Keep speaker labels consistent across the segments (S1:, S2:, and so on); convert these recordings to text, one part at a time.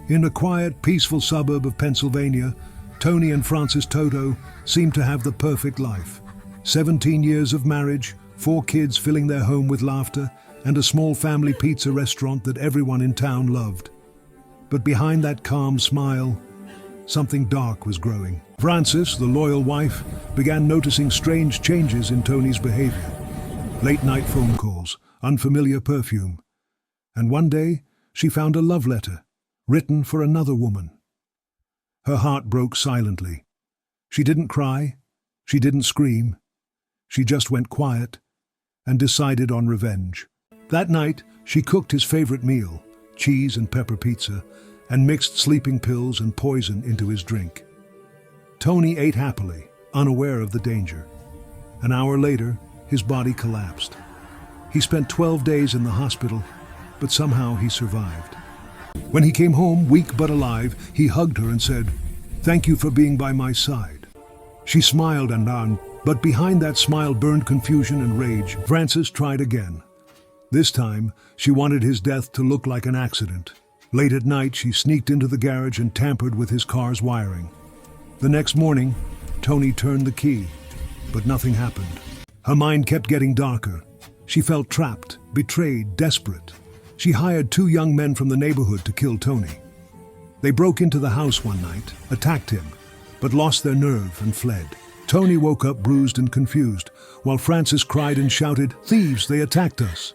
S1: In a quiet, peaceful suburb of Pennsylvania, Tony and Frances Toto seemed to have the perfect life. 17 years of marriage, 4 kids filling their home with laughter, and a small family pizza restaurant that everyone in town loved. But behind that calm smile, something dark was growing. Frances, the loyal wife, began noticing strange changes in Tony's behavior. Late-night phone calls, unfamiliar perfume. And one day, she found a love letter, written for another woman. Her heart broke silently. She didn't cry, she didn't scream. She just went quiet and decided on revenge. That night, she cooked his favorite meal, cheese and pepper pizza, and mixed sleeping pills and poison into his drink. Tony ate happily, unaware of the danger. An hour later, his body collapsed. He spent 12 days in the hospital, but somehow he survived. When he came home, weak but alive, he hugged her and said, "Thank you for being by my side." She smiled and nodded, but behind that smile burned confusion and rage. Frances tried again. This time, she wanted his death to look like an accident. Late at night, she sneaked into the garage and tampered with his car's wiring. The next morning, Tony turned the key, but nothing happened. Her mind kept getting darker. She felt trapped, betrayed, desperate. She hired 2 young men from the neighborhood to kill Tony. They broke into the house one night, attacked him, but lost their nerve and fled. Tony woke up bruised and confused, while Frances cried and shouted, "Thieves, they attacked us!"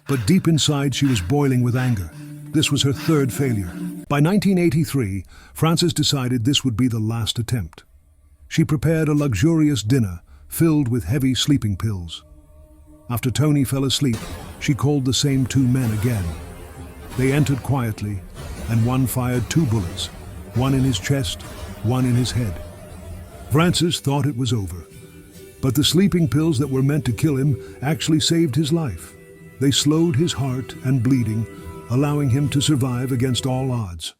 S1: But deep inside, she was boiling with anger. This was her 3rd failure. By 1983, Frances decided this would be the last attempt. She prepared a luxurious dinner filled with heavy sleeping pills. After Tony fell asleep, she called the same 2 men again. They entered quietly, and one fired 2 bullets, one in his chest, one in his head. Frances thought it was over, but the sleeping pills that were meant to kill him actually saved his life. They slowed his heart and bleeding, allowing him to survive against all odds.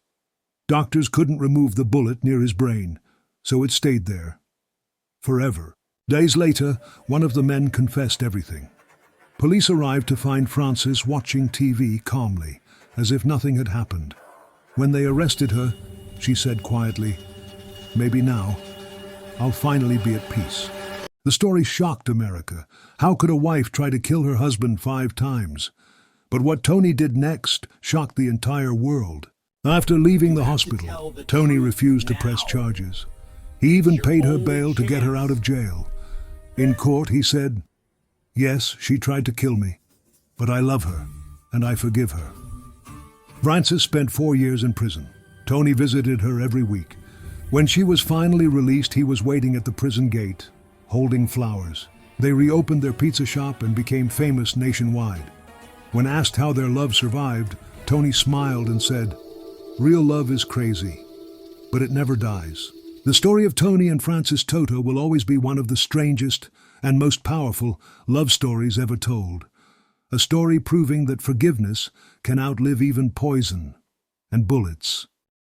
S1: Doctors couldn't remove the bullet near his brain, so it stayed there. Forever. Days later, one of the men confessed everything. Police arrived to find Frances watching TV calmly, as if nothing had happened. When they arrested her, she said quietly, "Maybe now, I'll finally be at peace." The story shocked America. How could a wife try to kill her husband 5 times? But what Tony did next shocked the entire world. After leaving the hospital, Tony refused to press charges. He even paid her bail to get her out of jail. In court, he said, "Yes, she tried to kill me, but I love her, and I forgive her." Frances spent 4 years in prison. Tony visited her every week. When she was finally released, he was waiting at the prison gate, holding flowers. They reopened their pizza shop and became famous nationwide. When asked how their love survived, Tony smiled and said, "Real love is crazy, but it never dies." The story of Tony and Frances Toto will always be one of the strangest and most powerful love stories ever told. A story proving that forgiveness can outlive even poison and bullets.